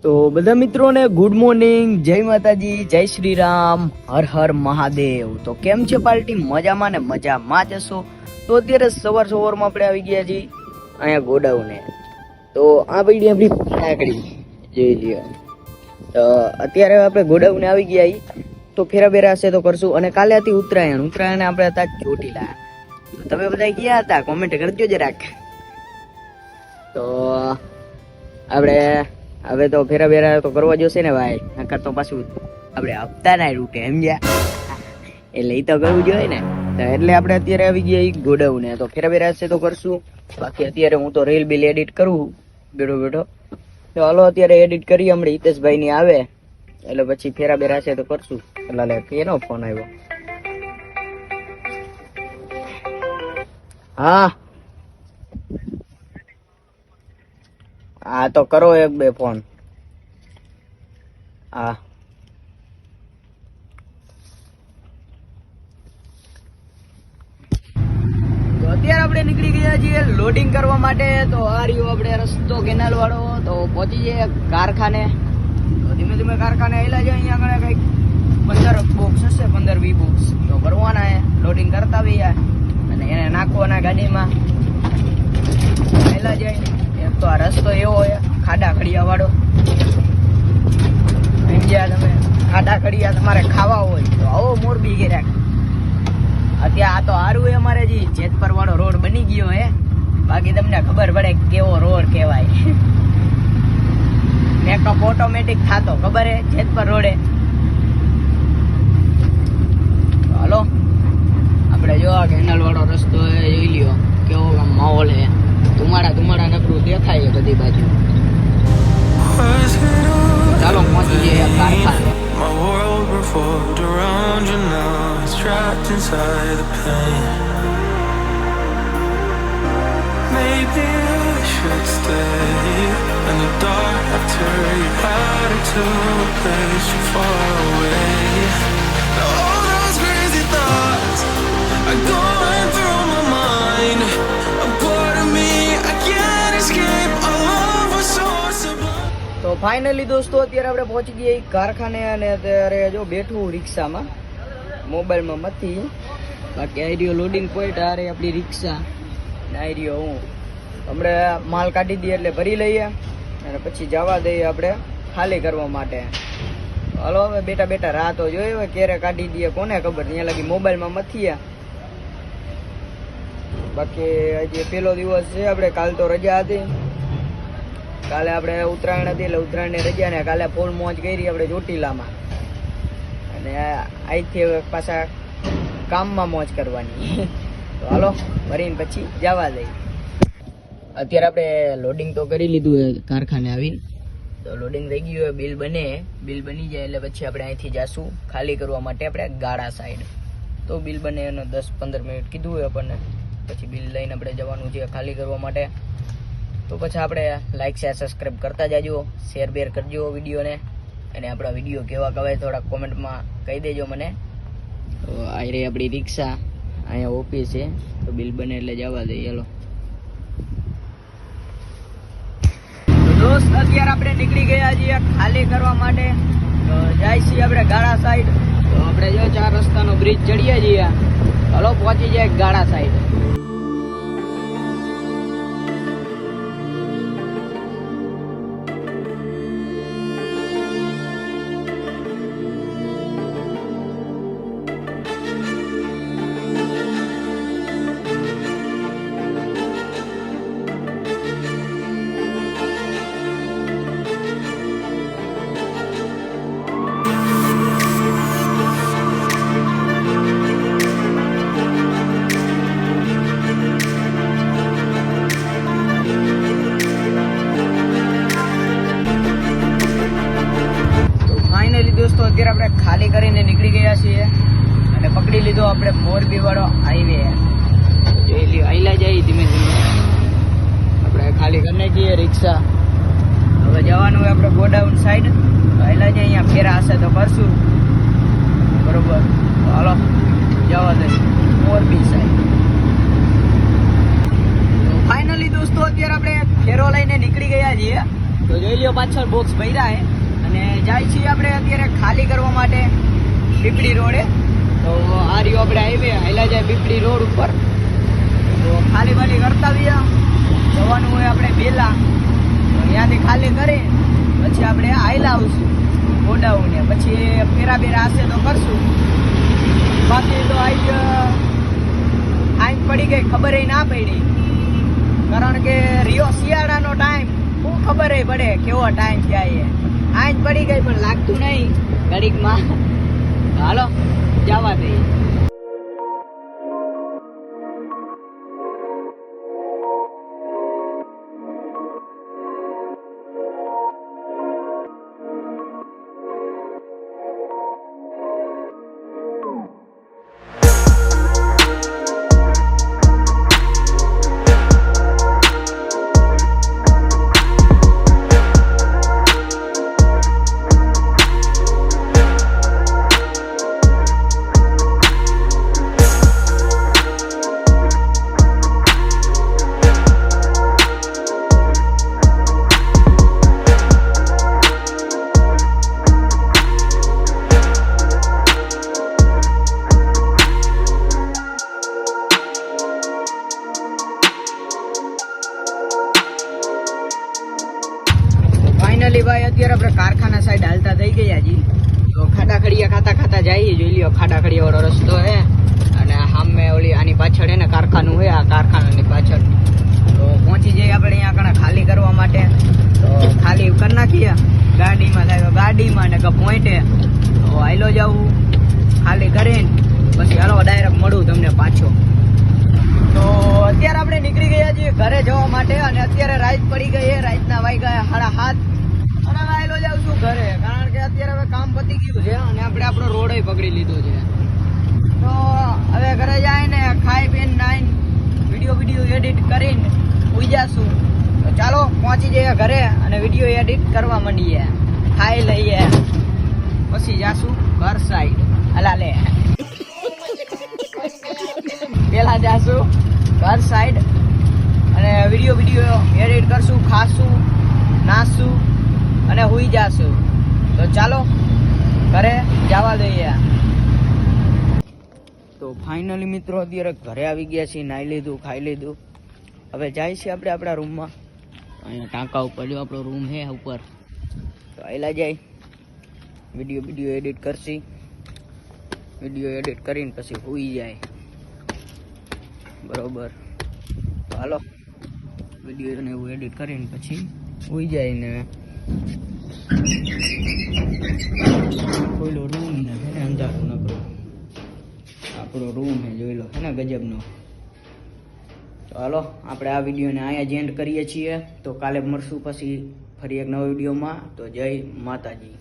તો બધા મિત્રોને ગુડ મોર્નિંગ, જય માતાજી, જય શ્રી રામ, હર હર મહાદેવ। તો કેમ છે પાર્ટી? મજામાં ને મજામાં જ હશો। તો અત્યારે સવારમાં આપણે આવી ગયા છીએ અહીંયા ગોડાઉને। તો આ પડી આપણી ફટાકડી જોઈ લ્યો। તો અત્યારે આપણે ગોડાઉને આવી ગયા છીએ, તો ફેરા બેરા હશે તો કરશું। અને કાલે હતી ઉત્તરાયણ આપણે હતા ચોટીલા। તો તમે બધા ગયા હતા? કોમેન્ટ કરજો જરાક। તો આપણે હવે તો ફેરા બેરા તો કરવા જોશે ને ભાઈ, નકર તો પાછું આપણે હપ્તા ના રૂટે સમજ્યા, એટલે એ તો કરવું જોઈએ ને। તો એટલે આપણે અત્યારે આવી ગયા ગોડાઉને, તો ફેરા બેરા હશે તો કરશું। બાકી અત્યારે હું તો રીલ બિલ એડિટ કરું બેઠો। તો હાલો અત્યારે એડિટ કરી, હમણાં હિતેશભાઈ ની આવે એટલે પછી ફેરા બેરા હશે તો કરશું। એટલે કેનો ફોન આવ્યો? હા તો કરો એક બે ફોન। હા તો અત્યારે આપણે નીકળી ગયા છીએ લોડિંગ કરવા માટે। તો આ રહ્યો આપણે રસ્તો કેનાલ વાળો। તો પહોંચી જઈએ કારખાને। તો ધીમે ધીમે કારખાને આવેલા છે। અહીંયા આગળ કંઈક 15 બોક્સ હશે, 15-20 બોક્સ તો ભરવાના છે। લોડિંગ કરતા આવીએ અને એને નાખવાના ગાડીમાં આવેલા જાય। એક તો આ રસ્તો એવો છે ખાડા ખડિયા વાળો, સમજ્યા તમે? ખાડા ખડિયા તમારે ખાવા હોય તો આવો મોરબી ગયા। અત્યારે આ તો સારું છે અમારે જે જેતપર વાળો રોડ બની ગયો હે, બાકી તમને ખબર પડે કેવો રોડ કહેવાય। મેકઅપ ઓટોમેટિક થતો ખબર હે જેતપર રોડે। હાલો આપણે જો આ કેનાલ વાળો રસ્તો જોઈ લ્યો, કેવો માહોલ હે। ધુમાડા નકરું દેખાય બધી બાજુ। ચાલો પહોંચી જઈએ કારખાને। My world revolved around you, now it's trapped inside the pain. Maybe I should stay in the dark after you had it to a place too far away. Now all those crazy thoughts are going through my mind. A part of me I can't escape. Our love was so sublime. તો finally દોસ્તો અત્યારે આપણે પહોંચી ગયા કારખાને। અને અત્યારે જો બેઠું રિક્ષામાં, મોબાઈલમાં નથી, બાકી આવી રહ્યો લોડિંગ પોઈન્ટ। આ રહી આપણી રિક્ષા ને આવી રહ્યો હું। હમણાં માલ કાઢી દઈએ એટલે ભરી લઈએ અને પછી જવા દઈએ આપણે ખાલી કરવા માટે। હાલો હવે બેટા રાહ તો જોઈએ હવે ક્યારે કાઢી દઈએ, કોને ખબર? ત્યાં લગી મોબાઈલમાં મથીએ। બાકી હજી પહેલો દિવસ છે આપણે, કાલ તો રજા હતી। કાલે આપણે ઉત્તરાયણ હતી એટલે ઉત્તરાયણની રજા ને કાલે ફૂલ મોજ કરી આપણે ચોટીલામાં, અને અહીંથી પાછા કામમાં મોજ કરવાની। તો હાલો ભરીને પછી જવા દઈએ। અત્યારે આપણે લોડિંગ તો કરી લીધું છે કારખાને આવી। તો લોડિંગ થઈ ગયું હોય, બિલ બની જાય એટલે પછી આપણે અહીંથી જાશું ખાલી કરવા માટે આપણે ગાડા સાઈડ। તો બિલ બને એનો 10-15 મિનિટ કીધું હોય આપણને, પછી બિલ લઈને આપણે જવાનું છે ખાલી કરવા માટે। તો પછી આપણે લાઈક શેર સબસ્ક્રાઈબ કરતા જાજો, શેર બેર કરજો વિડીયોને, અને આપણા વિડીયો કેવા કહેવાય થોડાક કોમેન્ટમાં કહી દેજો મને। તો આ રહી આપણી રિક્ષા, અહીંયા ઓફિસ છે। તો બિલ બને એટલે જવા દઈએ। ચાલો દોસ્ત અત્યારે આપણે નીકળી ગયા છીએ ખાલી કરવા માટે। તો જાય છીએ આપણે ગાડા સાઈડ। તો આપણે જો 4 રસ્તાનો બ્રિજ ચડીએ છીએ। હાલો પહોંચી જાય ગાડા સાઈડ। દોસ્તો અત્યારે આપણે ખાલી કરીને નીકળી ગયા છીએ અને પકડી લીધો આપણે મોરબી વાળો હાઈવે। જોઈ લ્યો આઈલા જાય ધીમે ધીમે, આપણે ખાલી કરી નાખીએ રિક્ષા। હવે જવાનું હોય આપણે ગોડાઉન સાઈડ। આઈલા જાય, અહીંયા ફેરા હશે તો કરશું બરોબર। તો હાલો જવા દઈએ મોરબી સાઈડ। તો ફાઇનલી દોસ્તો અત્યારે આપણે ફેરો લઈને નીકળી ગયા છીએ। તો જોઈ લ્યો પાછળ બોક્સ ભર્યા છે અને જાય છીએ આપણે અત્યારે ખાલી કરવા માટે પીપળી રોડે. તો આ રહ્યો આપણે હાઈવે હાઈલા જાય પીપળી રોડ ઉપર. તો ખાલી બાલી કરતા બી જવાનું હોય આપણે બેલા. તો ત્યાંથી ખાલી કરી પછી આપણે હાઈલા આવશું ગોડાઉને. પછી ફેરા બેરા હશે તો કરશું. બાકી તો આઈ પડી ગઈ ખબર ના પડી. કારણ કે રિયો શિયાળાનો ટાઈમ શું ખબર પડે કેવો ટાઈમ જાય. આઈ પડી ગઈ પણ લાગતું નહીં ઘડીકમાં. હાલો જવા દઈએ. ફાઇનલી ભાઈ અત્યારે આપણે કારખાના સાઈડ હાલતા થઈ ગયા જી. તો ખાડા ખડિયા ખાતા જઈએ. જોઈ લ્યો ખાડા ખડિયા વાળો રસ્તો હે અને સામે ઓલી આની પાછળ હે ને કારખાનું હોય. આ કારખાનાની પાછળ તો પહોંચી જઈએ આપણે અહીંયા આગળ ખાલી કરવા માટે. તો ખાલી કરી નાખીએ ગાડીમાં થાય તો ગાડીમાં ને પોઈન્ટે તો હાલો જવું ખાલી કરીને પછી હાલો ડાયરેક્ટ મળું તમને પાછો. તો અત્યારે આપણે નીકળી ગયા છીએ ઘરે જવા માટે અને અત્યારે રાત પડી ગઈ છે. રાતના વાગ્યા 7:30 અને વાયલો જાઉં છું ઘરે. કારણ કે અત્યારે હવે કામ પતી ગયું છે અને આપણે આપણો રોડ પકડી લીધો છે. તો હવે ઘરે જાય ને ખાઈ પીને નાઈને વિડીયો એડિટ કરીને સુઈ જશું. તો ચાલો પહોંચી જઈએ ઘરે અને વિડીયો એડિટ કરવા માંડીએ. ખાઈ લઈએ પછી જાશું ઘર સાઈડ. અલા લે પેલા જાશું ઘર સાઈડ અને વિડીયો એડિટ કરશું, ખાશું, નાચશું અને હુઈ જાશું. તો ચાલો ઘરે જવા દઈએ. તો ફાઇનલી મિત્રો અત્યારે ઘરે આવી ગયા છીએ. નાહી લીધું, ખાઈ લીધું. હવે જાય છે આપણે આપણા રૂમમાં. અહીંયા ટાંકા ઉપર જો આપણો રૂમ છે ઉપર. તો આયલા જાય વિડીયો એડિટ કરશી. વિડીયો એડિટ કરીને પછી હુઈ જાય. બરોબર. તો હાલો વિડીયો ને એવું એડિટ કરીને પછી હોઈ જાય ને કોઈલો રૂમ ને છે ને અંધારું નકરો આપણો રૂમ હે જોઈ લો છે ને ગજબનો. તો હાલો આપણે આ વિડીયોને અહીંયા જ એન્ડ કરીએ છીએ. તો કાલે મળશું પછી ફરી એક નવા વિડીયોમાં. તો જય માતાજી.